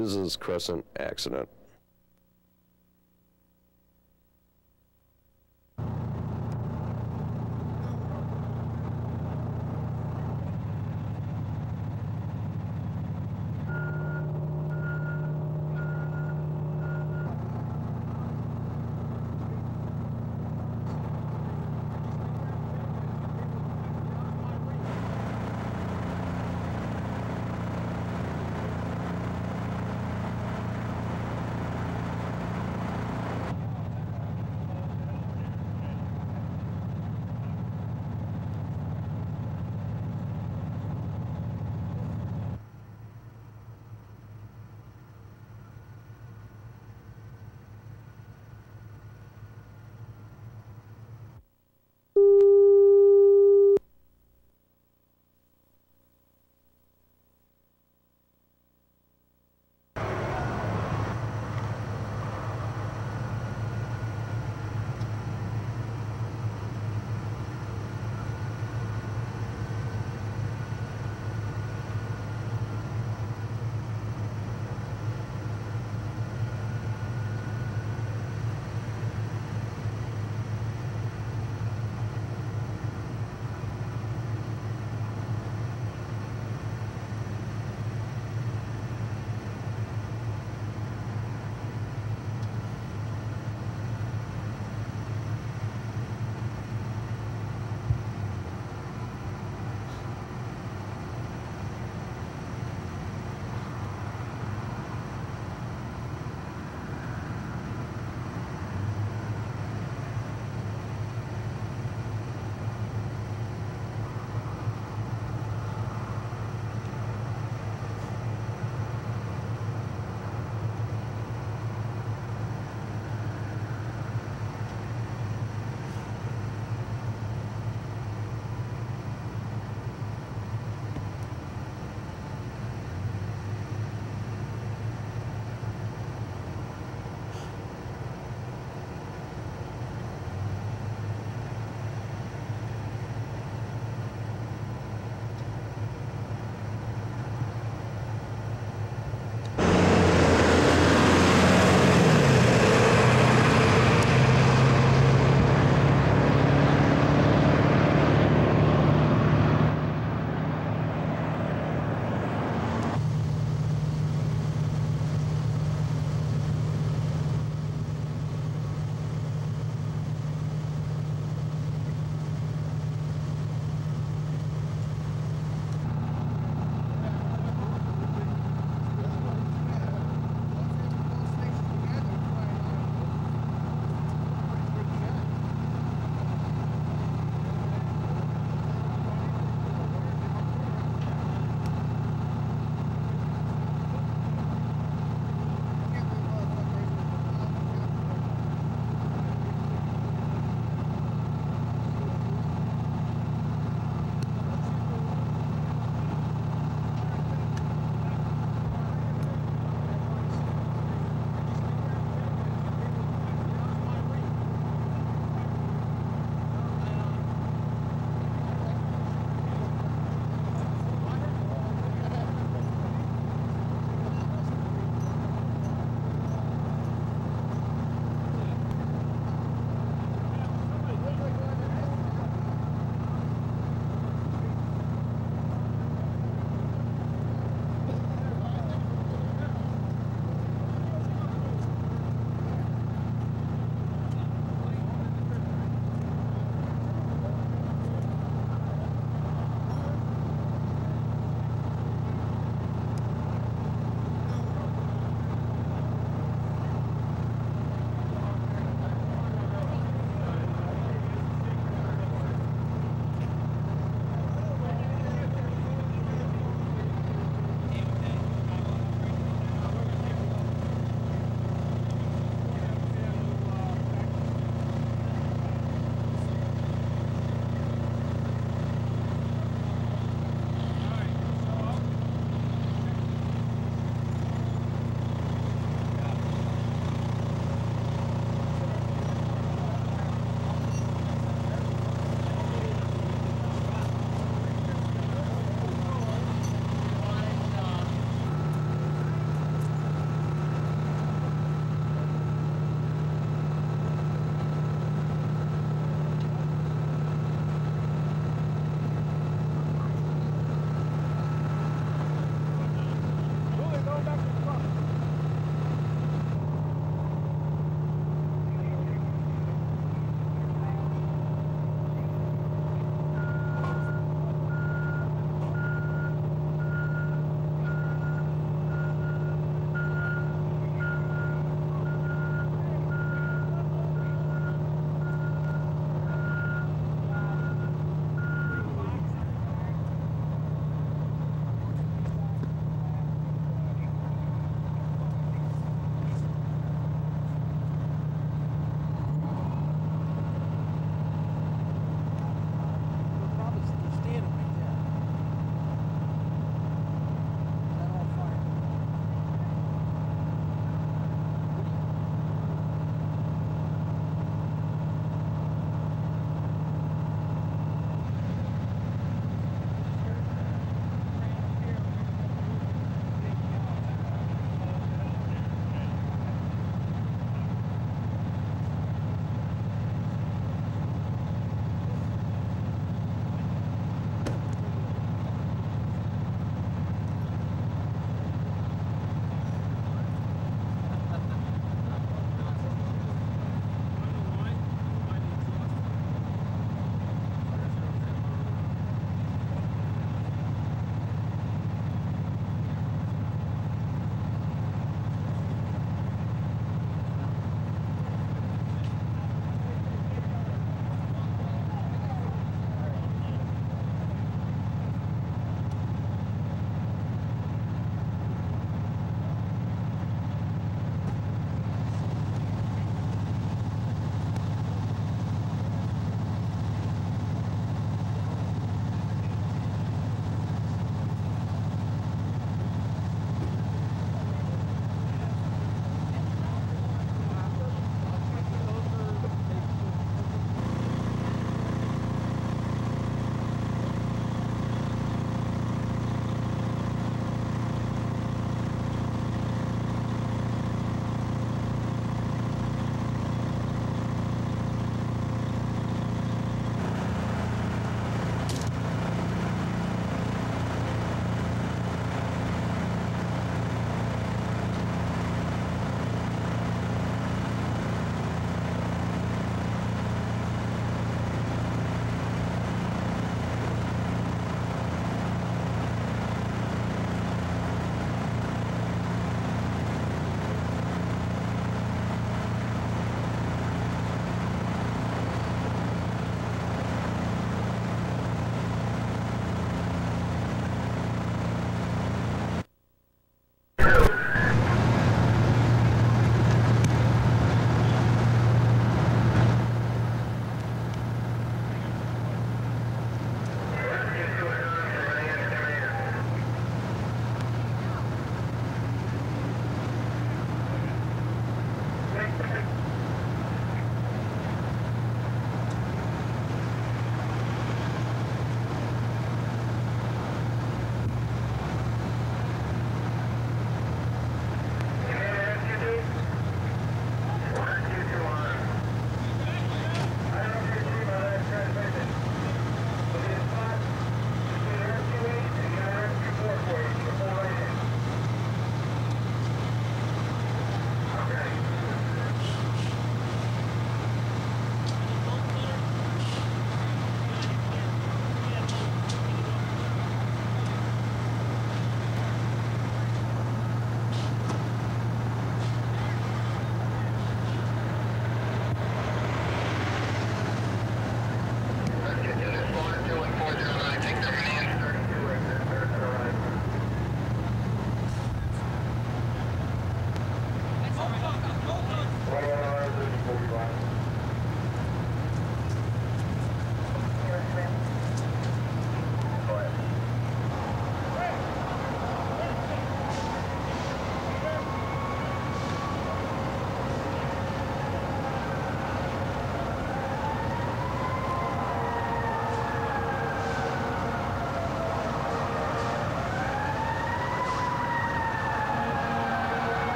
Mrs. Crescent accident.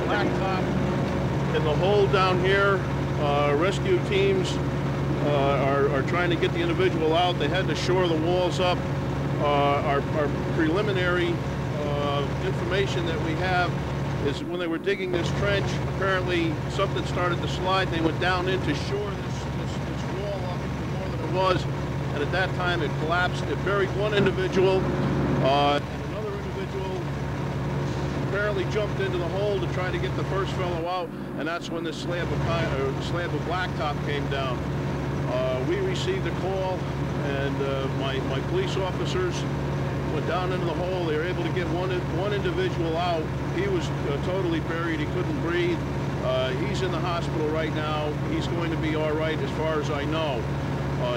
blacktop in the hole down here. Rescue teams are trying to get the individual out. They had to shore the walls up. Our preliminary information that we have is when they were digging this trench, apparently something started to slide. They went down in to shore this wall up for more than it was, and at that time it collapsed. It buried one individual, and another individual apparently jumped into the hole to try to get the first fellow out, and that's when this slab of blacktop came down. We received a call, and my police officers went down into the hole. They were able to get one individual out. He was totally buried. He couldn't breathe. He's in the hospital right now. He's going to be all right as far as I know.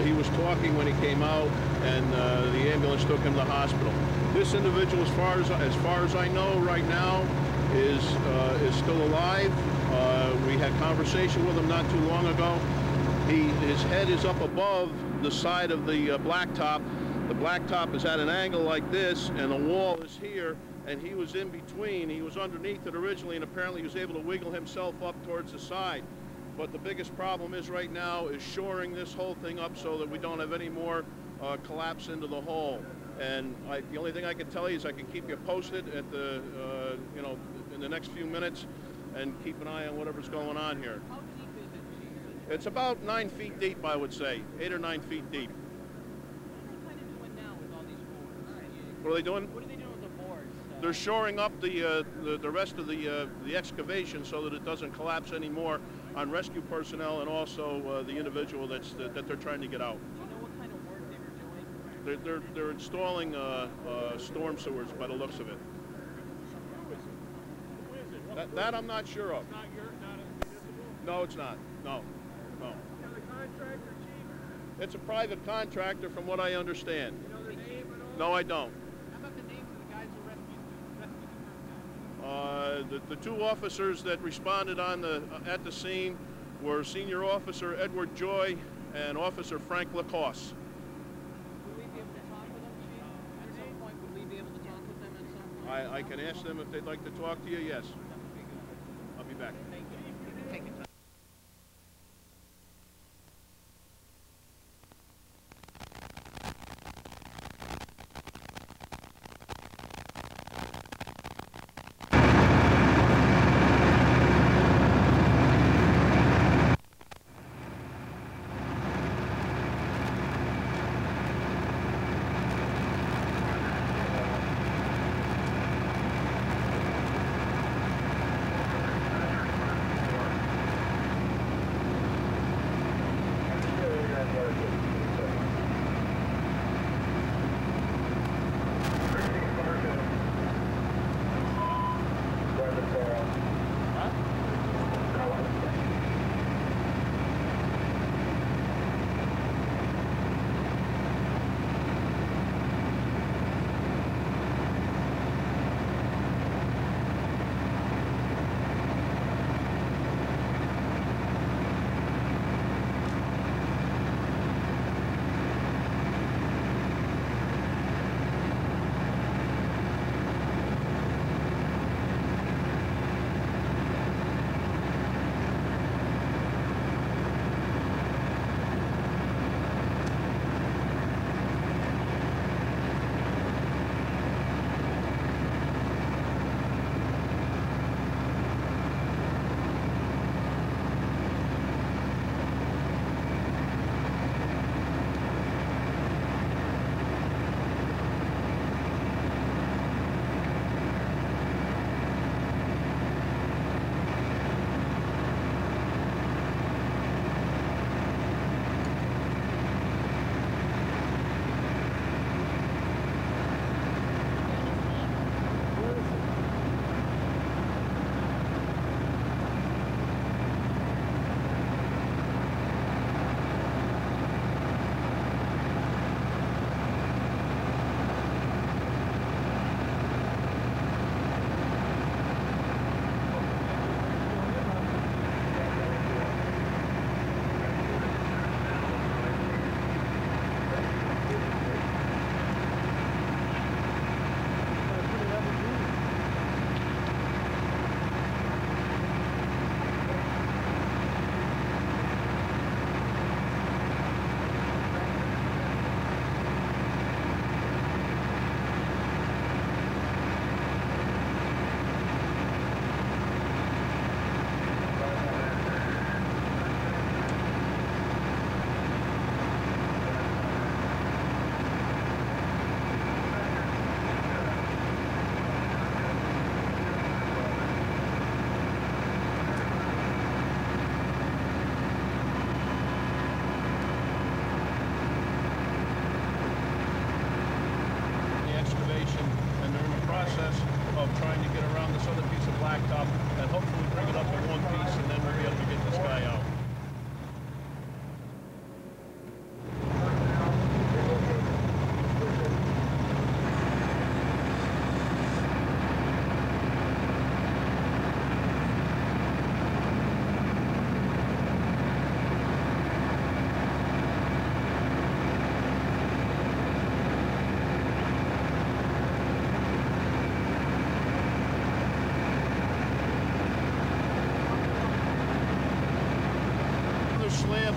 He was talking when he came out, and the ambulance took him to the hospital. This individual, as far as I know right now, is still alive. We had conversation with him not too long ago. His head is up above the side of the blacktop. The blacktop is at an angle like this, and the wall is here, and he was in between. He was underneath it originally, and apparently he was able to wiggle himself up towards the side. But the biggest problem is right now is shoring this whole thing up so that we don't have any more collapse into the hole. And the only thing I can tell you is I can keep you posted at the, in the next few minutes, and keep an eye on whatever's going on here. How deep is it? It's about 9 feet deep, I would say, 8 or 9 feet deep. What are they doing? What are they doing with the boards? They're shoring up the rest of the excavation so that it doesn't collapse anymore on rescue personnel and also the individual that they're trying to get out. Do you know what kind of work they were doing? They're installing storm sewers by the looks of it. Who is it? That I'm not sure of. It's not municipal? No, it's not. No. You know the contractor, chief? It's a private contractor, from what I understand. You know their name and all? No, I don't. How about the names of the guys who rescued the first guy? The two officers that responded at the scene were Senior Officer Edward Joy and Officer Frank Lacoste. Would we be able to talk with them, chief? At some point, would we be able to talk with them at some point? I can ask them if they'd like to talk to you, yes. That would be good. I'll be back. Thank you. You can take it.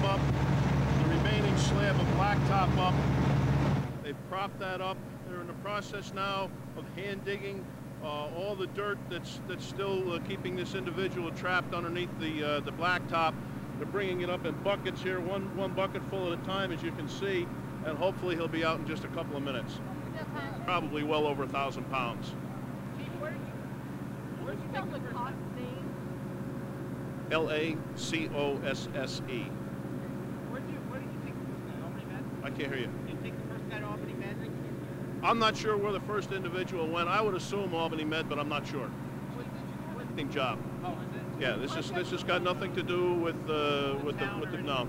up, the remaining slab of blacktop up. They've propped that up. They're in the process now of hand digging all the dirt that's still keeping this individual trapped underneath the blacktop. They're bringing it up in buckets here, one bucket full at a time, as you can see, and hopefully he'll be out in just a couple of minutes. Probably well over 1,000 pounds. Where'd you spell the cost name? L-A-C-O-S-S-E. Where did you take the first guy? Albany Med? I can't hear you. Did you take the first guy to Albany Med? I'm not sure where the first individual went. I would assume Albany Med, but I'm not sure. Job. Oh, is it? Yeah, this has got nothing to do with the no.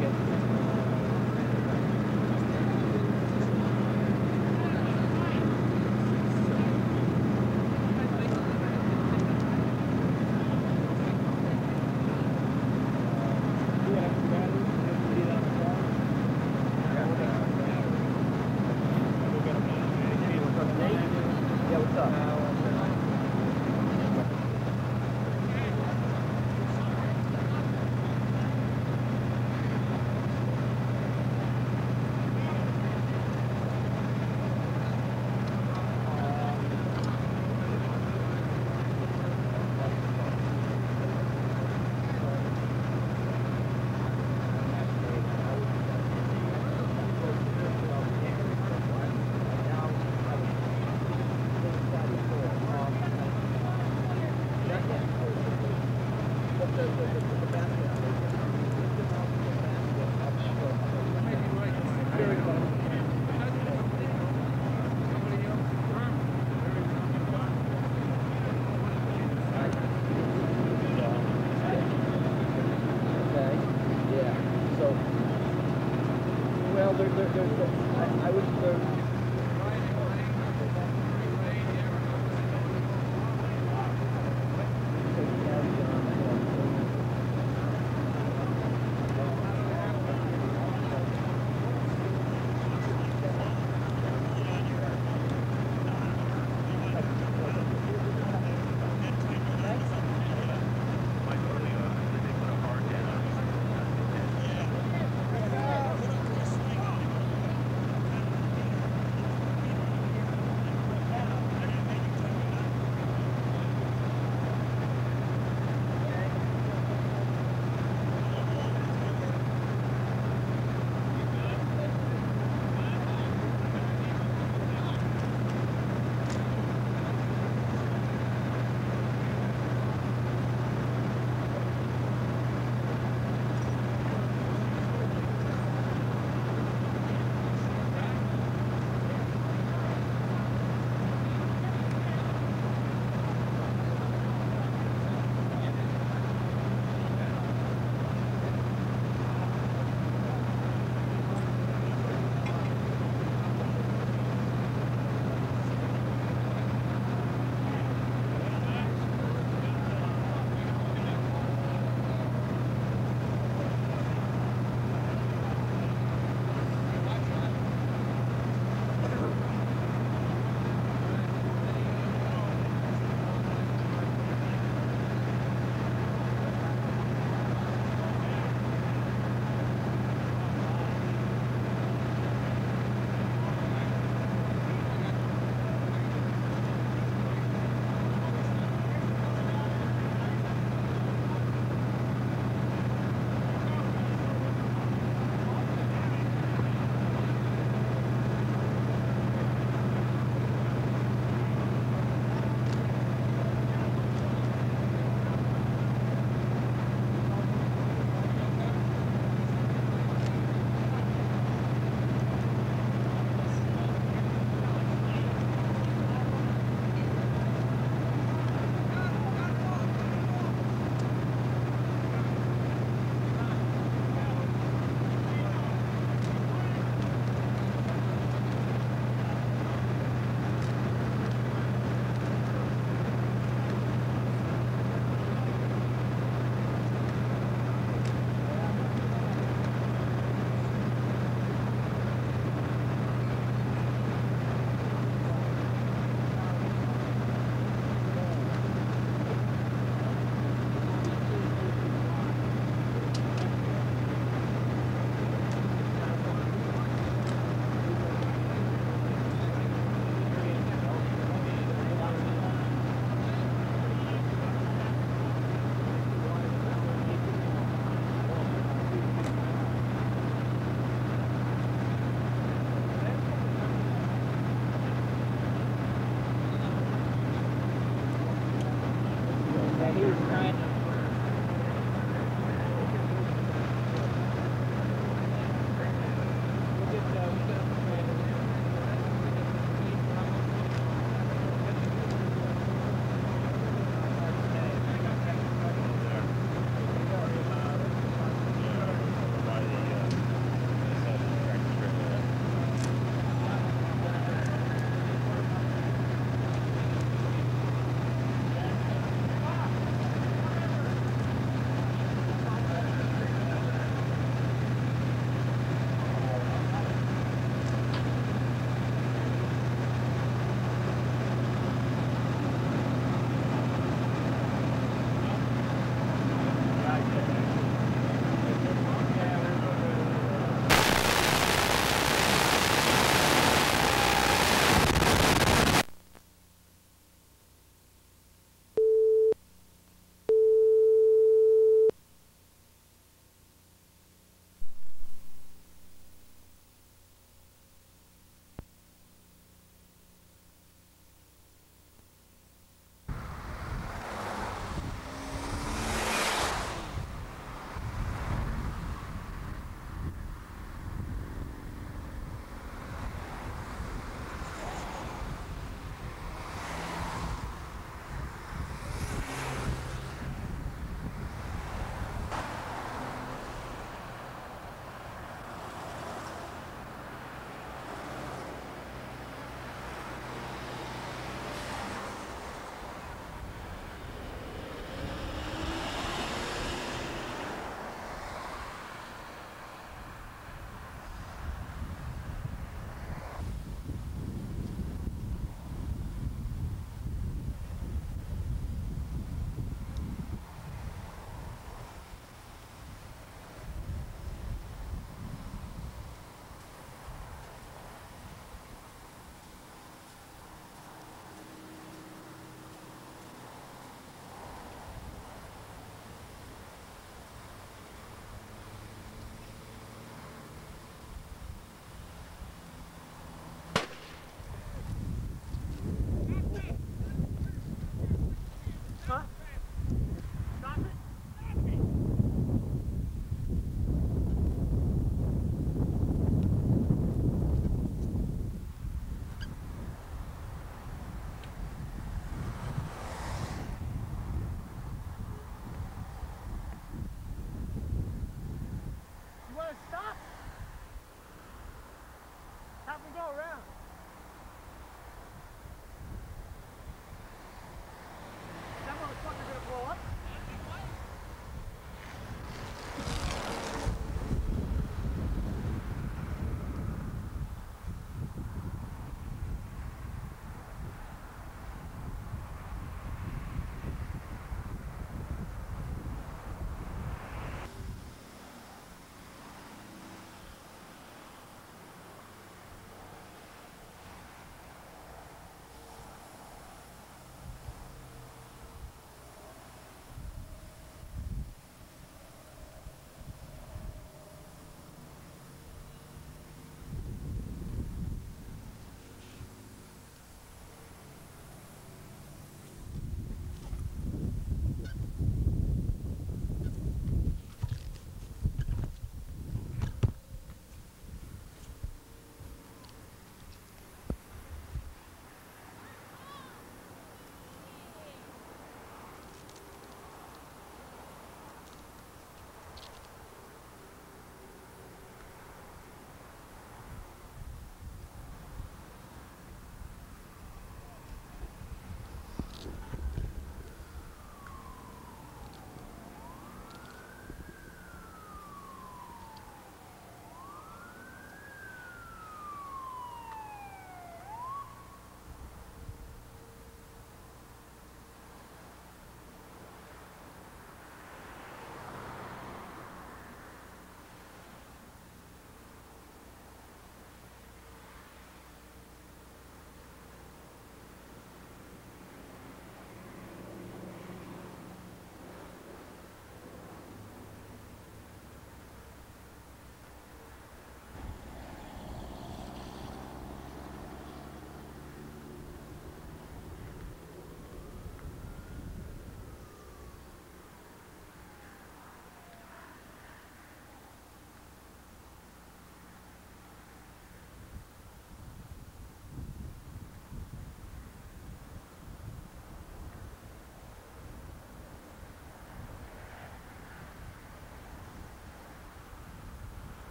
basket. Yeah, what's up?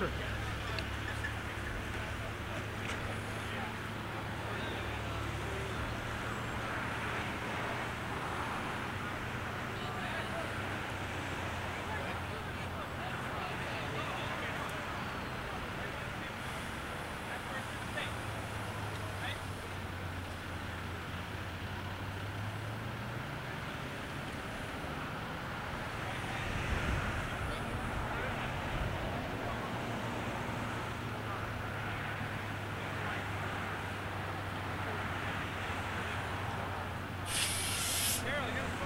sir.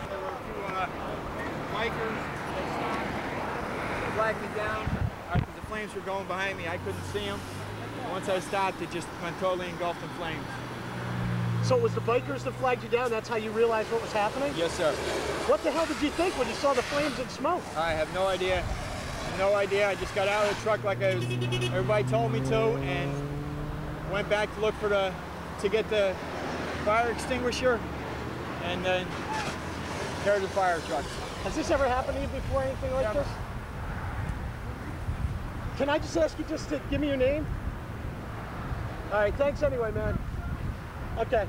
There were two bikers. They stopped, flagged me down. After the flames were going behind me, I couldn't see them. Once I stopped, it just went totally engulfed in flames. So it was the bikers that flagged you down? That's how you realized what was happening? Yes, sir. What the hell did you think when you saw the flames and smoke? I have no idea. No idea. I just got out of the truck like everybody told me to, and went back to look for to get the fire extinguisher, and then tear the fire truck. Has this ever happened to you before, anything like Never. this? Can I just ask you just to give me your name? All right, thanks anyway, man. Okay.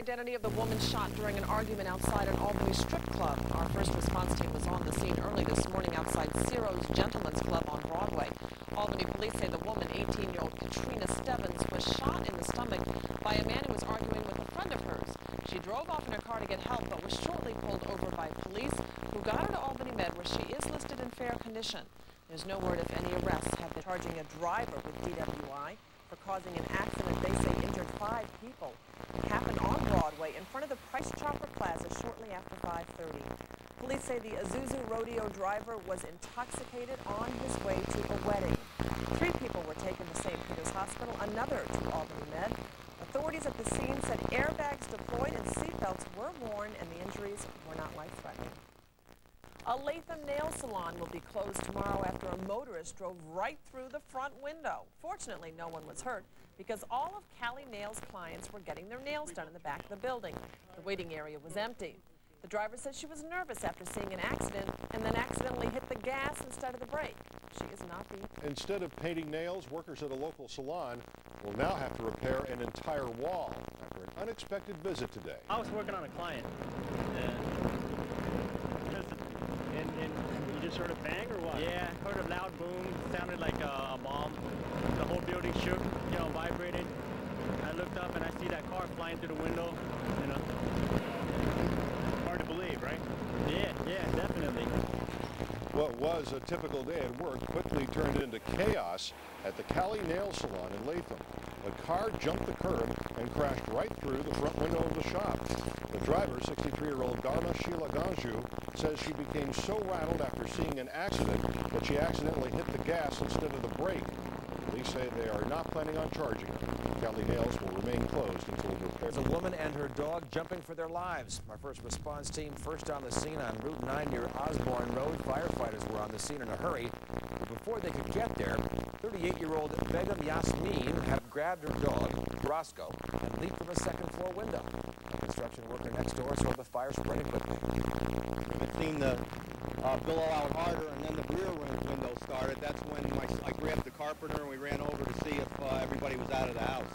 identity of the woman shot during an argument outside an Albany strip club. Our first response team was on the scene early this morning outside Ciro's Gentlemen's Club on Broadway. Albany police say the woman, 18-year-old Katrina Stebbins, was shot in the stomach by a man who was arguing with a friend of hers. She drove off in her car to get help, but was shortly pulled over by police, who got her to Albany Med, where she is listed in fair condition. There's no word if any arrests have been. Charging a driver with DWI for causing an accident they say injured 5 people. It happened on Broadway in front of the Price Chopper Plaza shortly after 5:30. Police say the Azusa rodeo driver was intoxicated on his way to a wedding. 3 people were taken to St. Peter's Hospital, another to Albany Med. Authorities at the scene said airbags deployed and seatbelts were worn and the injuries were not life-threatening. A Latham nail salon will be closed tomorrow after a motorist drove right through the front window. Fortunately, no one was hurt because all of Cali Nails' clients were getting their nails done in the back of the building. The waiting area was empty. The driver said she was nervous after seeing an accident and then accidentally hit the gas instead of the brake. She is not the... Instead of painting nails, workers at a local salon will now have to repair an entire wall after an unexpected visit today. I was working on a client, and you just heard a bang or what? Yeah, heard a loud boom, sounded like a bomb. The whole building shook, vibrated. I looked up and I see that car flying through the window, Hard to believe, right? Yeah, definitely. What was a typical day at work quickly turned into chaos at the Cali Nail Salon in Latham. The car jumped the curb and crashed right through the front window of the shop. The driver, 63-year-old Garma Sheila Ganju, says she became so rattled after seeing an accident that she accidentally hit the gas instead of the brake. Police say they are not planning on charging her. Cali Nails will remain closed until repaired. There's a woman and her dog jumping for their lives. Our first response team first on the scene on Route 9 near Osborne Road. Firefighters were on the scene in a hurry. But before they could get there, 38-year-old Begum Yasmin had grabbed her dog, Roscoe, and leaped from a second-floor window. A construction worker next door saw the fire spreading quickly. I seen the billow out harder, and then the rear window started. That's when I grabbed the carpenter and we ran over to see if everybody was out of the house.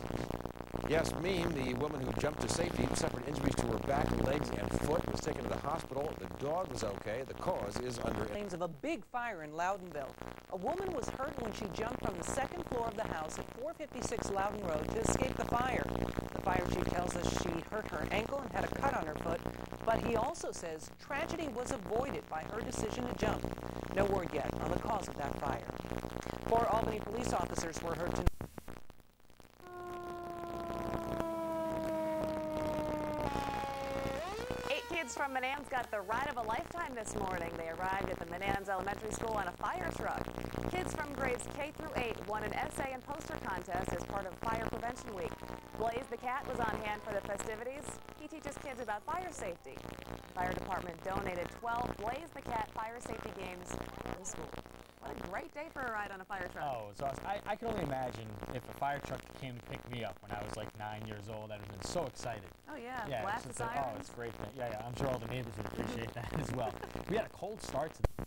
Yasmin, the woman who jumped to safety, suffered injuries to her back, legs, and foot, was taken to the hospital. The dog was okay. The cause is under... Claims of a big fire in Loudonville. A woman was hurt when she jumped from the second floor of the house at 456 Loudon Road to escape the fire. The fire chief tells us she hurt her ankle and had a cut on her foot, but he also says tragedy was avoided by her decision to jump. No word yet on the cause of that fire. 4 Albany police officers were hurt tonight. 8 kids from Menands got the ride of a lifetime this morning. They arrived at the Menands Elementary School on a fire truck. Kids from grades K through 8 won an essay and poster contest as part of Fire Prevention Week. Blaze the Cat was on hand for the festivities. He teaches kids about fire safety. The fire department donated 12 Blaze the Cat fire safety games to the school. What a great day for a ride on a fire truck. Oh, it's awesome. I can only imagine if a fire truck came to pick me up when I was like 9 years old. I'd have been so excited. Oh, yeah. Blast the sirens. Oh, it's great. Yeah, I'm sure all the neighbors would appreciate that as well. We had a cold start to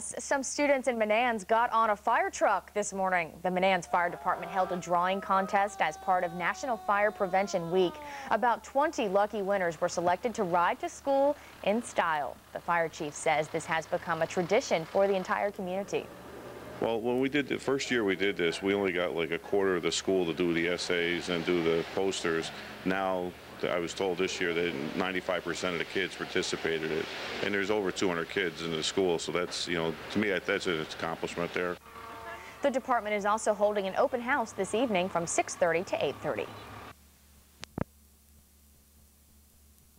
Some students in Menands got on a fire truck this morning. The Menands Fire Department held a drawing contest as part of National Fire Prevention Week. About 20 lucky winners were selected to ride to school in style. The fire chief says this has become a tradition for the entire community. Well, when we did the first year we did this, we only got like a quarter of the school to do the essays and do the posters. Now, I was told this year that 95% of the kids participated in it, and there's over 200 kids in the school, so that's, to me, that's an accomplishment there. The department is also holding an open house this evening from 6:30 to 8:30.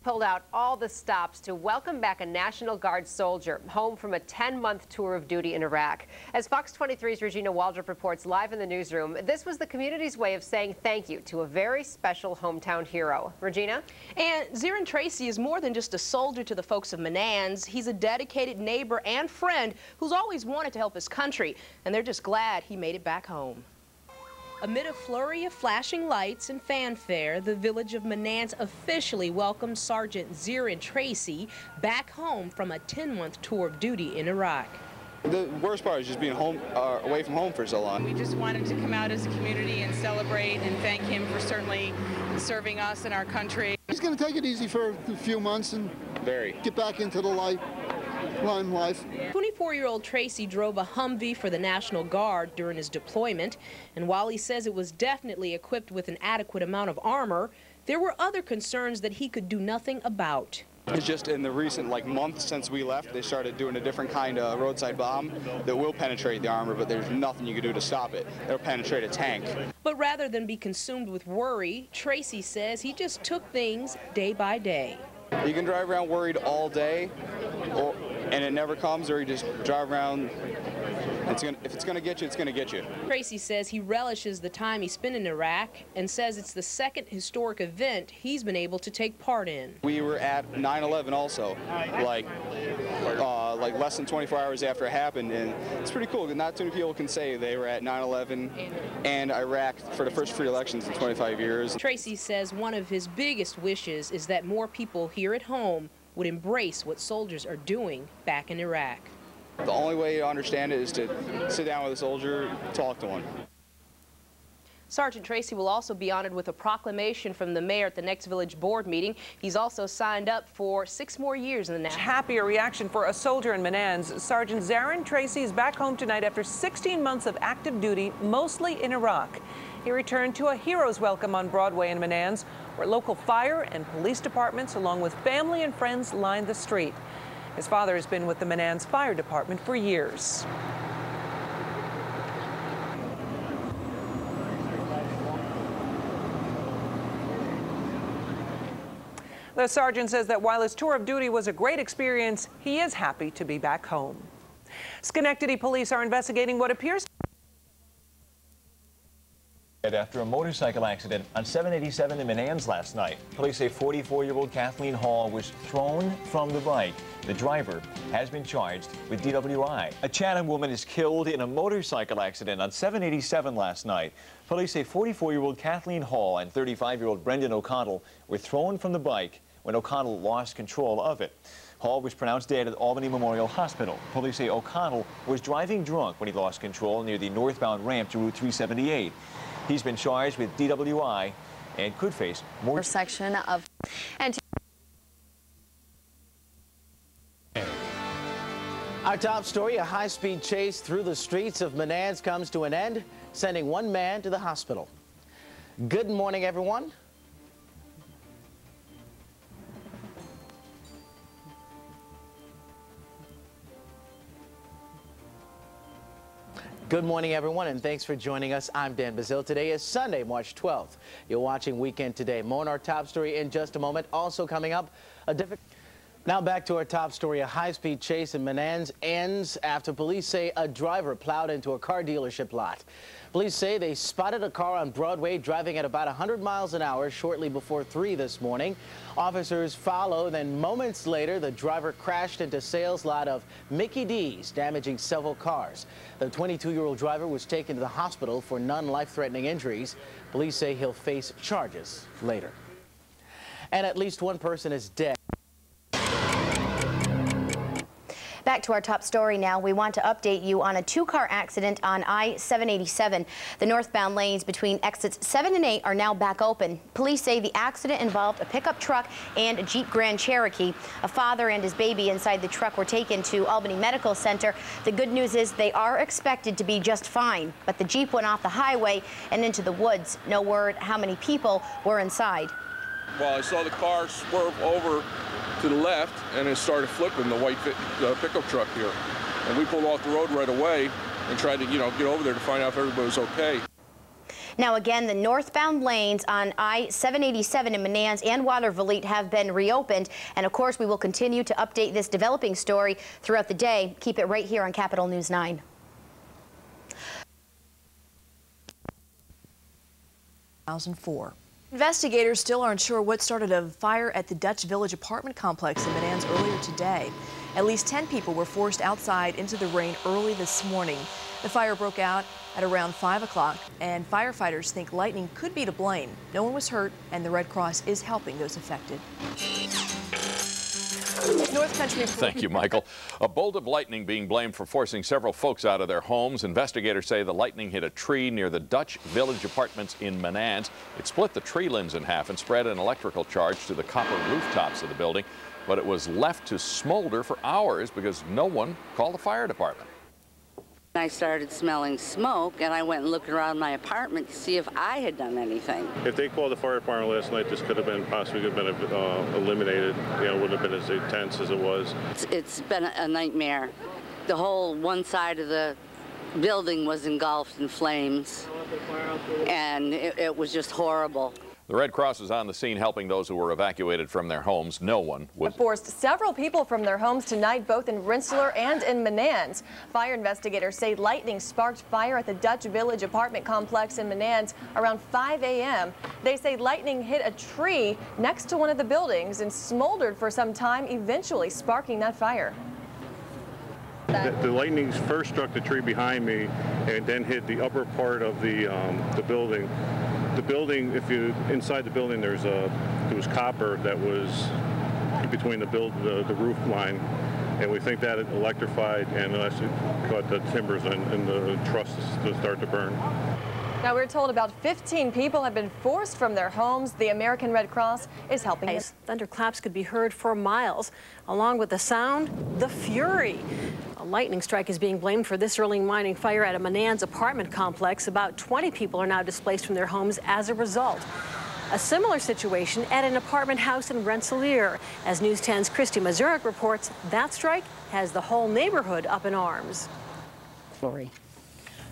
Pulled out all the stops to welcome back a National Guard soldier home from a 10-month tour of duty in Iraq. As Fox 23's Regina Waldrop reports live in the newsroom, this was the community's way of saying thank you to a very special hometown hero. Regina? And Zirin Tracy is more than just a soldier to the folks of Menands. He's a dedicated neighbor and friend who's always wanted to help his country, and they're just glad he made it back home. Amid a flurry of flashing lights and fanfare, the village of Menands officially welcomed Sergeant Zirin Tracy back home from a 10-month tour of duty in Iraq. The worst part is just being home, away from home for so long. We just wanted to come out as a community and celebrate and thank him for certainly serving us and our country. He's going to take it easy for a few months and get back into the line life. 24-year-old Tracy drove a Humvee for the National Guard during his deployment, and while he says it was definitely equipped with an adequate amount of armor, there were other concerns that he could do nothing about. It's just in the recent month since we left, they started doing a different kind of roadside bomb that will penetrate the armor, but there's nothing you can do to stop it. It'll penetrate a tank. But rather than be consumed with worry, Tracy says he just took things day by day. You can drive around worried all day, and it never comes, or you just drive around. If it's going to get you, it's going to get you. Tracy says he relishes the time he spent in Iraq and says it's the second historic event he's been able to take part in. We were at 9/11 also, like less than 24 hours after it happened, and it's pretty cool. Not too many people can say they were at 9/11 and Iraq for the first free elections in 25 years. Tracy says one of his biggest wishes is that more people here at home would embrace what soldiers are doing back in Iraq. The only way to understand it is to sit down with a soldier, talk to one. Sergeant Tracy will also be honored with a proclamation from the mayor at the next village board meeting. He's also signed up for 6 more years in the National. Happier reaction for a soldier in Menands. Sergeant Zarin Tracy is back home tonight after 16 months of active duty, mostly in Iraq. He returned to a hero's welcome on Broadway in Menands, where local fire and police departments, along with family and friends, lined the street. His father has been with the Menands Fire Department for years. The sergeant says that while his tour of duty was a great experience, he is happy to be back home. Schenectady police are investigating what appears after a motorcycle accident on 787 in Menands last night. Police say 44-year-old Kathleen Hall was thrown from the bike. The driver has been charged with DWI. A Chatham woman is killed in a motorcycle accident on 787 last night. Police say 44-year-old Kathleen Hall and 35-year-old Brendan O'Connell were thrown from the bike when O'Connell lost control of it. Hall was pronounced dead at Albany Memorial Hospital. Police say O'Connell was driving drunk when he lost control near the northbound ramp to Route 378. He's been charged with DWI and could face more section of. Our top story, a high-speed chase through the streets of Menands comes to an end, sending one man to the hospital. Good morning, everyone. Good morning, everyone, and thanks for joining us. I'm Dan Bazil. Today is Sunday, March 12th. You're watching Weekend Today. More on our top story in just a moment. Also coming up, Now back to our top story. A high-speed chase in Menands ends after police say a driver plowed into a car dealership lot. Police say they spotted a car on Broadway driving at about 100 miles an hour shortly before 3 this morning. Officers follow, then moments later, the driver crashed into sales lot of Mickey D's, damaging several cars. The 22-year-old driver was taken to the hospital for non-life-threatening injuries. Police say he'll face charges later. And at least one person is dead. Back to our top story now. We want to update you on a two-car accident on I-787. The northbound lanes between exits 7 and 8 are now back open. Police say the accident involved a pickup truck and a Jeep Grand Cherokee. A father and his baby inside the truck were taken to Albany Medical Center. The good news is they are expected to be just fine, but the Jeep went off the highway and into the woods. No word how many people were inside. Well, I saw the car swerve over to the left, and it started flipping, the white pickup truck here. And we pulled off the road right away and tried to, get over there to find out if everybody was okay. Now again, the northbound lanes on I-787 in Menands and Watervliet have been reopened. And of course, we will continue to update this developing story throughout the day. Keep it right here on Capitol News 9. Investigators still aren't sure what started a fire at the Dutch Village apartment complex in Menands earlier today. At least 10 people were forced outside into the rain early this morning. The fire broke out at around 5 o'clock, and firefighters think lightning could be to blame. No one was hurt, and the Red Cross is helping those affected. North Country. Thank you, Michael. A bolt of lightning being blamed for forcing several folks out of their homes. Investigators say the lightning hit a tree near the Dutch Village Apartments in Menands. It split the tree limbs in half and spread an electrical charge to the copper rooftops of the building. But it was left to smolder for hours because no one called the fire department. I started smelling smoke, and I went and looked around my apartment to see if I had done anything. If they called the fire department last night, this could have been possibly eliminated. You know, it wouldn't have been as intense as it was. It's been a nightmare. The whole one side of the building was engulfed in flames, and it was just horrible. The Red Cross is on the scene helping those who were evacuated from their homes. No one was. Forced several people from their homes tonight, both in Rensselaer and in Menands. Fire investigators say lightning sparked fire at the Dutch Village apartment complex in Menands around 5 a.m. They say lightning hit a tree next to one of the buildings and smoldered for some time, eventually sparking that fire. The lightning first struck the tree behind me and then hit the upper part of the building. The building, if you inside the building, there was copper that was between the roof line, and we think that it electrified and actually caught the timbers and the trusses to start to burn. Now we're told about 15 people have been forced from their homes. The American Red Cross is helping them. Thunderclaps could be heard for miles. Along with the sound, the fury. A lightning strike is being blamed for this early morning fire at a Menands apartment complex. About 20 people are now displaced from their homes as a result. A similar situation at an apartment house in Rensselaer. As News 10's Christy Mazurek reports, that strike has the whole neighborhood up in arms. Lori.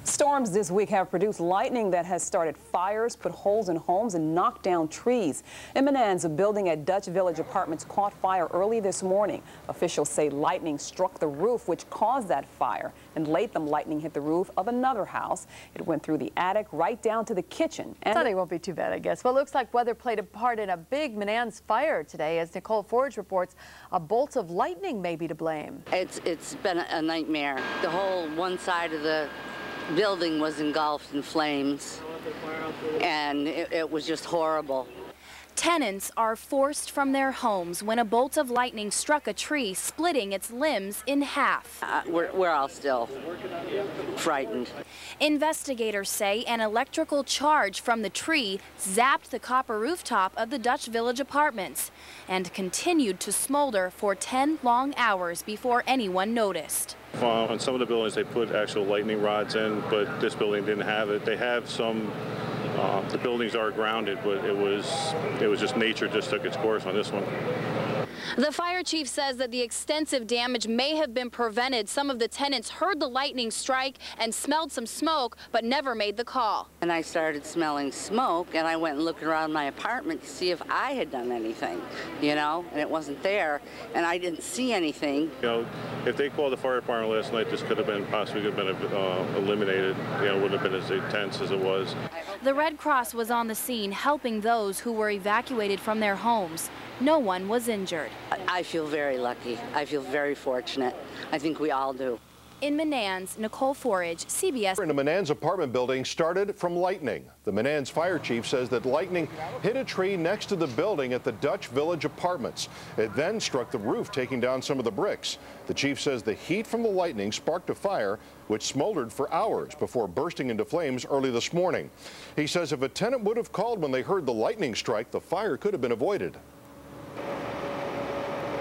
Storms this week have produced lightning that has started fires, put holes in homes, and knocked down trees. In Menands, a building at Dutch Village Apartments caught fire early this morning. Officials say lightning struck the roof, which caused that fire. And Latham, lightning hit the roof of another house. It went through the attic right down to the kitchen. And Sunday won't be too bad, I guess. Well, it looks like weather played a part in a big Menands fire today. As Nicole Forge reports, a bolt of lightning may be to blame. It's been a nightmare. The whole one side of the building was engulfed in flames, and it was just horrible. Tenants are forced from their homes when a bolt of lightning struck a tree, splitting its limbs in half. We're all still frightened. Investigators say an electrical charge from the tree zapped the copper rooftop of the Dutch Village Apartments and continued to smolder for 10 long hours before anyone noticed. On some of the buildings, they put actual lightning rods in, but this building didn't have it. They have some. The buildings are grounded, but it was just nature just took its course on this one. The fire chief says that the extensive damage may have been prevented. Some of the tenants heard the lightning strike and smelled some smoke, but never made the call. And I started smelling smoke, and I went and looked around my apartment to see if I had done anything, you know, and it wasn't there, and I didn't see anything. You know, if they called the fire department last night, this could have been possibly eliminated. You know, it wouldn't have been as intense as it was. The Red Cross was on the scene helping those who were evacuated from their homes. No one was injured. I feel very lucky. I feel very fortunate. I think we all do. In Menands, Nicole Forage, CBS. In a Menands apartment building started from lightning. The Menands fire chief says that lightning hit a tree next to the building at the Dutch Village Apartments. It then struck the roof, taking down some of the bricks. The chief says the heat from the lightning sparked a fire which smoldered for hours before bursting into flames early this morning. He says if a tenant would have called when they heard the lightning strike, the fire could have been avoided.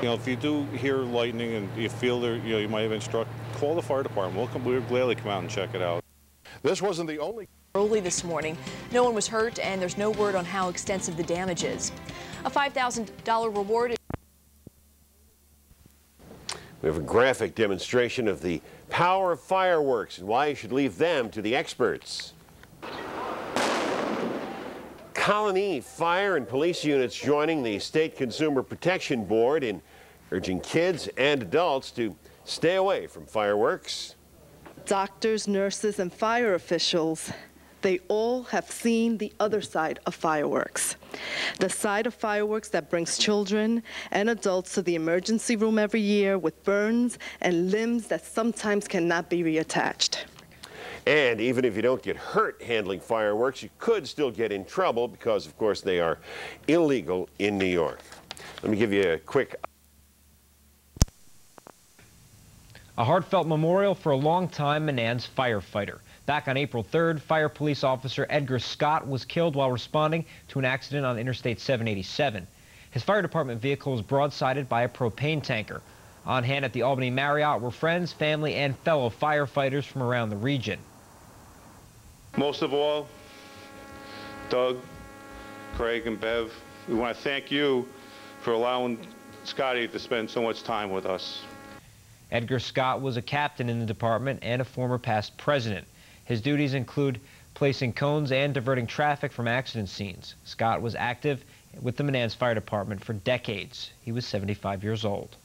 You know, if you do hear lightning and you feel there, you know, you might have been struck, call the fire department. We'll gladly come out and check it out. This wasn't the only. Early this morning, no one was hurt, and there's no word on how extensive the damage is. A $5,000 reward. We have a graphic demonstration of the power of fireworks and why you should leave them to the experts. Colony fire and police units joining the State Consumer Protection Board in urging kids and adults to stay away from fireworks. Doctors, nurses, and fire officials, they all have seen the other side of fireworks. The side of fireworks that brings children and adults to the emergency room every year with burns and limbs that sometimes cannot be reattached. And even if you don't get hurt handling fireworks, you could still get in trouble because, of course, they are illegal in New York. Let me give you a quick A heartfelt memorial for a longtime Menands firefighter. Back on April 3rd, fire police officer Edgar Scott was killed while responding to an accident on Interstate 787. His fire department vehicle was broadsided by a propane tanker. On hand at the Albany Marriott were friends, family, and fellow firefighters from around the region. Most of all, Doug, Craig, and Bev, we want to thank you for allowing Scotty to spend so much time with us. Edgar Scott was a captain in the department and a former past president. His duties include placing cones and diverting traffic from accident scenes. Scott was active with the Menands Fire Department for decades. He was 75 years old.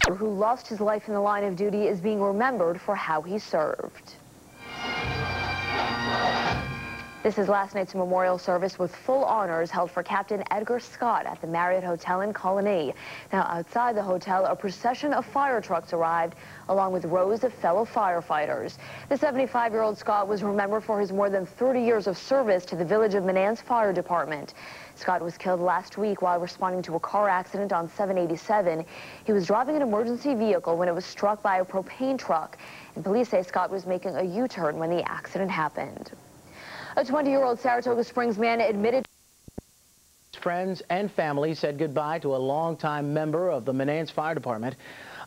Who lost his life in the line of duty is being remembered for how he served. This is last night's memorial service with full honors held for Captain Edgar Scott at the Marriott Hotel in Colony. Now, outside the hotel, a procession of fire trucks arrived, along with rows of fellow firefighters. The 75-year-old Scott was remembered for his more than 30 years of service to the Village of Menands Fire Department. Scott was killed last week while responding to a car accident on 787. He was driving an emergency vehicle when it was struck by a propane truck, and police say Scott was making a U-turn when the accident happened. A 20-year-old Saratoga Springs man admitted friends and family said goodbye to a longtime member of the Menands Fire Department.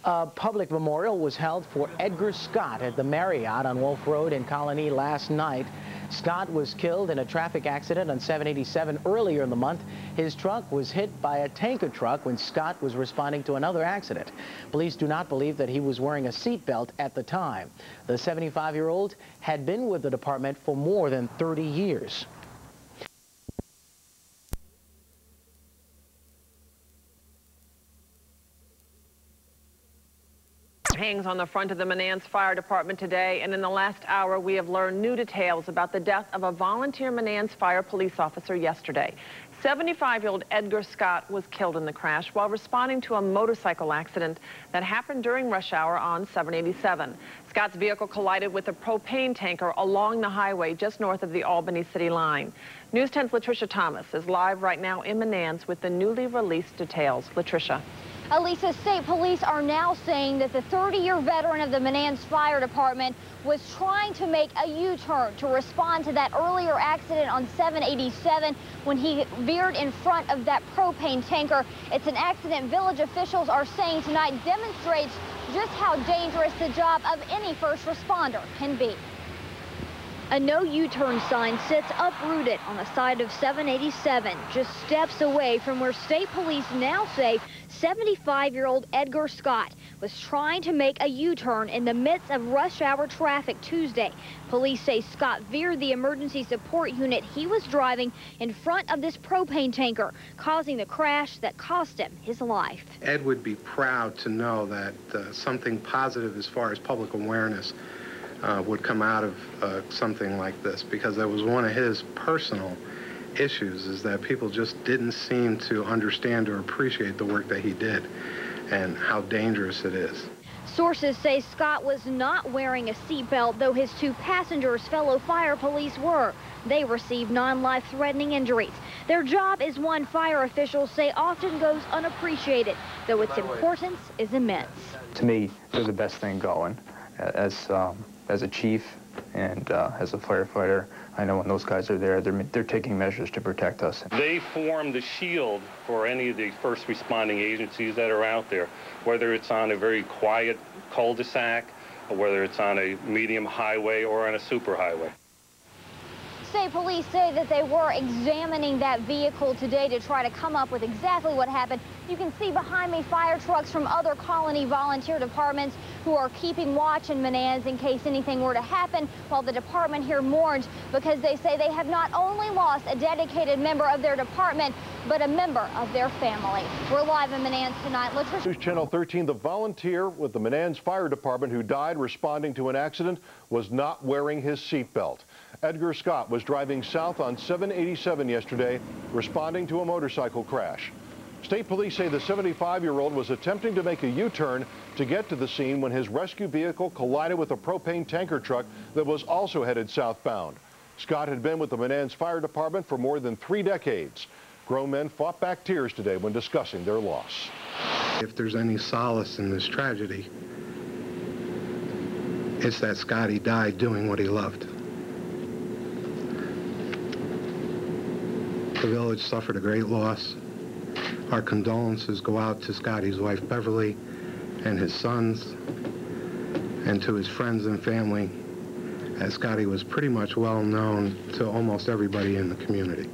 A public memorial was held for Edgar Scott at the Marriott on Wolf Road in Colony last night. Scott was killed in a traffic accident on 787 earlier in the month. His truck was hit by a tanker truck when Scott was responding to another accident. Police do not believe that he was wearing a seatbelt at the time. The 75-year-old had been with the department for more than 30 years. Hangs on the front of the Menands Fire Department today, and in the last hour we have learned new details about the death of a volunteer Menands Fire police officer yesterday. 75-year-old Edgar Scott was killed in the crash while responding to a motorcycle accident that happened during rush hour on 787. Scott's vehicle collided with a propane tanker along the highway just north of the Albany city line. News 10's Latricia Thomas is live right now in Menands with the newly released details. Latricia. Elisa, State Police are now saying that the 30-year veteran of the Menands Fire Department was trying to make a U-turn to respond to that earlier accident on 787 when he veered in front of that propane tanker. It's an accident village officials are saying tonight demonstrates just how dangerous the job of any first responder can be. A no U-turn sign sits uprooted on the side of 787, just steps away from where State Police now say 75-year-old Edgar Scott was trying to make a U-turn in the midst of rush hour traffic Tuesday. Police say Scott veered the emergency support unit he was driving in front of this propane tanker, causing the crash that cost him his life. Ed would be proud to know that something positive as far as public awareness would come out of something like this, because that was one of his personal issues, is that people just didn't seem to understand or appreciate the work that he did and how dangerous it is. Sources say Scott was not wearing a seatbelt, though his two passengers, fellow fire police, were. They received non-life-threatening injuries. Their job is one fire officials say often goes unappreciated, though its importance is immense. To me, they're the best thing going. As a chief and as a firefighter, I know when those guys are there, they're taking measures to protect us. They form the shield for any of the first responding agencies that are out there, whether it's on a very quiet cul-de-sac, or whether it's on a medium highway or on a superhighway. State Police say that they were examining that vehicle today to try to come up with exactly what happened. You can see behind me fire trucks from other Colony volunteer departments who are keeping watch in Menands in case anything were to happen, while the department here mourns because they say they have not only lost a dedicated member of their department, but a member of their family. We're live in Menands tonight. Latricia. News Channel 13, the volunteer with the Menands Fire Department who died responding to an accident was not wearing his seatbelt. Edgar Scott was driving south on 787 yesterday, responding to a motorcycle crash. State police say the 75-year-old was attempting to make a U-turn to get to the scene when his rescue vehicle collided with a propane tanker truck that was also headed southbound. Scott had been with the Menands Fire Department for more than 3 decades. Grown men fought back tears today when discussing their loss. If there's any solace in this tragedy, it's that Scotty died doing what he loved. The village suffered a great loss. Our condolences go out to Scotty's wife, Beverly, and his sons, and to his friends and family, as Scotty was pretty much well known to almost everybody in the community.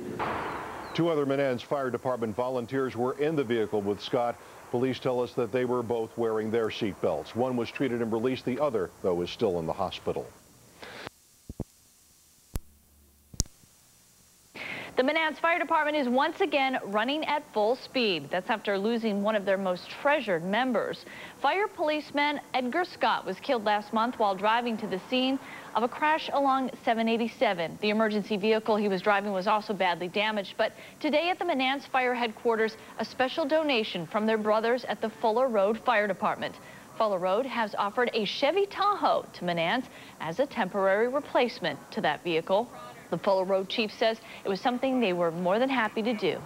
2 other Menands Fire Department volunteers were in the vehicle with Scott. Police tell us that they were both wearing their seat belts. One was treated and released. The other, though, is still in the hospital. The Menands Fire Department is once again running at full speed. That's after losing one of their most treasured members. Fire policeman Edgar Scott was killed last month while driving to the scene of a crash along 787. The emergency vehicle he was driving was also badly damaged. But today at the Menands Fire Headquarters, a special donation from their brothers at the Fuller Road Fire Department. Fuller Road has offered a Chevy Tahoe to Menands as a temporary replacement to that vehicle. The Fuller Road chief says it was something they were more than happy to do.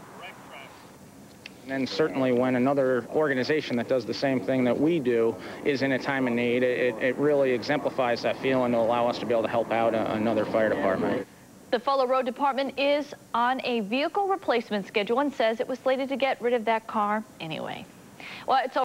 And certainly when another organization that does the same thing that we do is in a time of need, it really exemplifies that feeling to allow us to be able to help out another fire department. The Fuller Road Department is on a vehicle replacement schedule and says it was slated to get rid of that car anyway. Well, it's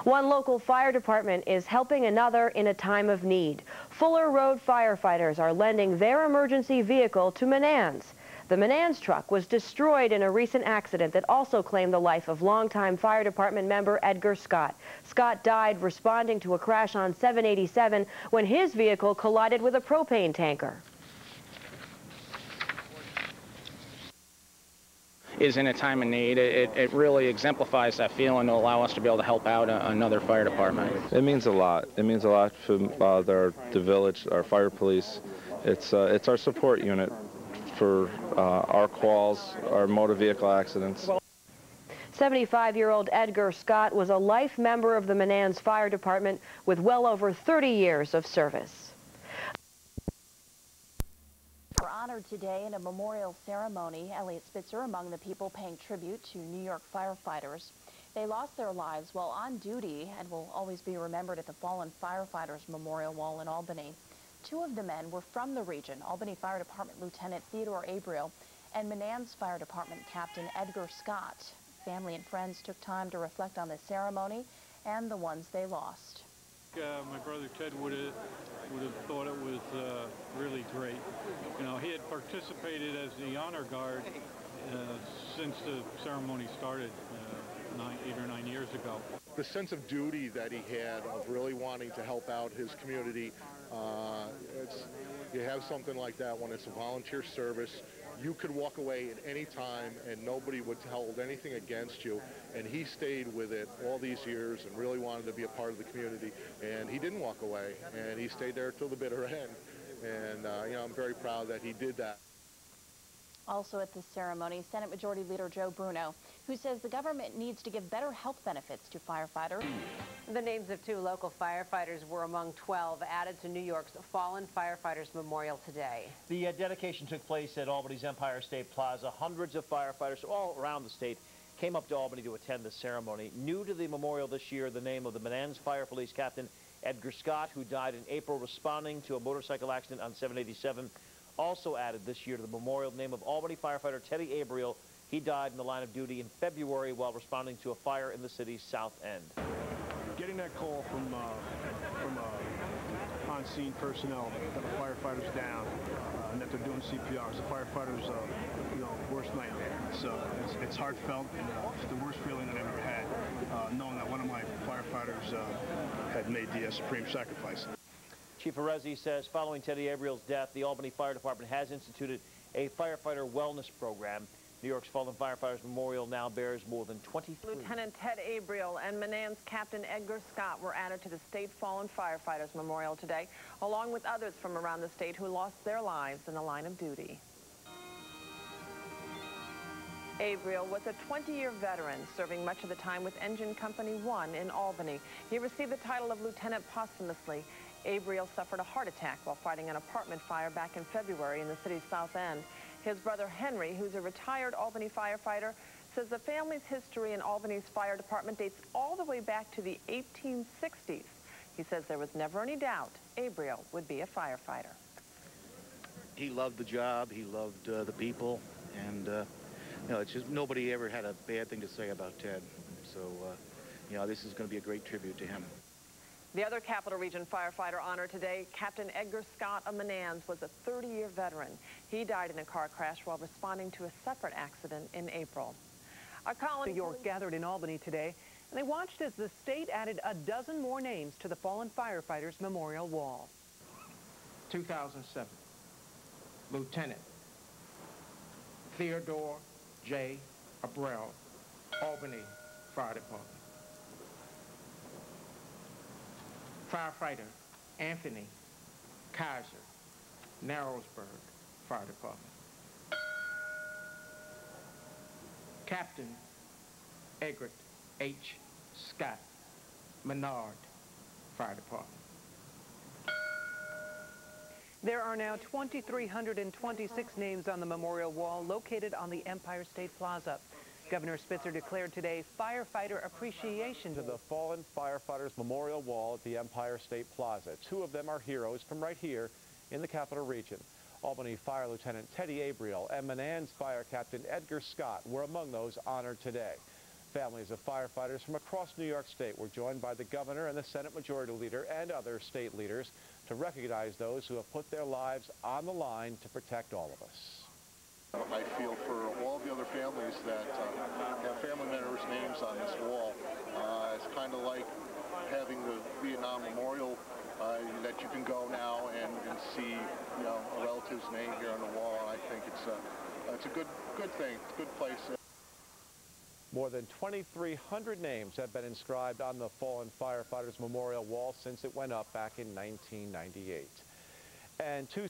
One local fire department is helping another in a time of need. Fuller Road firefighters are lending their emergency vehicle to Menands. The Menands truck was destroyed in a recent accident that also claimed the life of longtime fire department member Edgar Scott. Scott died responding to a crash on 787 when his vehicle collided with a propane tanker. Is in a time of need, it really exemplifies that feeling to allow us to be able to help out another fire department. It means a lot. It means a lot for the village, our fire police. It's our support unit for our calls, our motor vehicle accidents. 75-year-old Edgar Scott was a life member of the Menands Fire Department with well over 30 years of service. Were honored today in a memorial ceremony. Elliot Spitzer among the people paying tribute to New York firefighters. They lost their lives while on duty and will always be remembered at the Fallen Firefighters Memorial Wall in Albany. 2 of the men were from the region, Albany Fire Department Lieutenant Theodore Abriel and Menands Fire Department Captain Edgar Scott. Family and friends took time to reflect on the ceremony and the ones they lost. My brother Ted would have thought it was really great. You know, he had participated as the honor guard since the ceremony started 8 or 9 years ago. The sense of duty that he had of really wanting to help out his community, you have something like that when it's a volunteer service. You could walk away at any time and nobody would hold anything against you. And he stayed with it all these years and really wanted to be a part of the community. And he didn't walk away, and he stayed there till the bitter end. And, you know, I'm very proud that he did that. Also at this ceremony, Senate Majority Leader Joe Bruno, who says the government needs to give better health benefits to firefighters. The names of 2 local firefighters were among 12 added to New York's Fallen Firefighters Memorial today. The dedication took place at Albany's Empire State Plaza. Hundreds of firefighters all around the state came up to Albany to attend the ceremony. New to the memorial this year, the name of the Menands Fire Police Captain Edgar Scott, who died in April responding to a motorcycle accident on 787. Also added this year to the memorial, the name of Albany firefighter Teddy Abriel. He died in the line of duty in February while responding to a fire in the city's south end. Getting that call from on-scene personnel that the firefighter's down and that they're doing CPR is the firefighter's worst nightmare. So it's heartfelt, and it's the worst feeling that I've ever had, knowing that one of my firefighters had made the supreme sacrifice. Chief Arezzi says following Teddy Abriel's death, the Albany Fire Department has instituted a firefighter wellness program. New York's Fallen Firefighters Memorial now bears more than 23. Lieutenant Ted Abriel and Menands Captain Edgar Scott were added to the State Fallen Firefighters Memorial today, along with others from around the state who lost their lives in the line of duty. Abriel was a 20-year veteran, serving much of the time with Engine Company 1 in Albany. He received the title of lieutenant posthumously. Abriel suffered a heart attack while fighting an apartment fire back in February in the city's South End. His brother Henry, who's a retired Albany firefighter, says the family's history in Albany's fire department dates all the way back to the 1860s. He says there was never any doubt Abriel would be a firefighter. He loved the job, he loved the people, and you know, it's just nobody ever had a bad thing to say about Ted. So, you know, this is going to be a great tribute to him. The other Capital Region firefighter honored today, Captain Edgar Scott of Menands, was a 30-year veteran. He died in a car crash while responding to a separate accident in April. A colony New York gathered in Albany today, and they watched as the state added a dozen more names to the fallen firefighters memorial wall. 2007, Lieutenant Theodore J. Abreu, Albany Fire Department. Firefighter Anthony Kaiser, Narrowsburg Fire Department. Captain Egbert H. Scott, Menard Fire Department. There are now 2,326 names on the memorial wall located on the Empire State Plaza. Governor Spitzer declared today Firefighter Appreciation to the fallen firefighters memorial wall at the Empire State Plaza. Two of them are heroes from right here in the Capital Region. Albany Fire Lieutenant Teddy Abriel and Menands Fire Captain Edgar Scott were among those honored today. Families of firefighters from across New York State were joined by the governor and the Senate Majority Leader and other state leaders to recognize those who have put their lives on the line to protect all of us. I feel for all the other families that have family members' names on this wall. It's kind of like having the Vietnam Memorial that you can go now and see, you know, a relative's name here on the wall. And I think it's a good thing. It's a good place. More than 2,300 names have been inscribed on the fallen firefighters memorial wall since it went up back in 1998. And two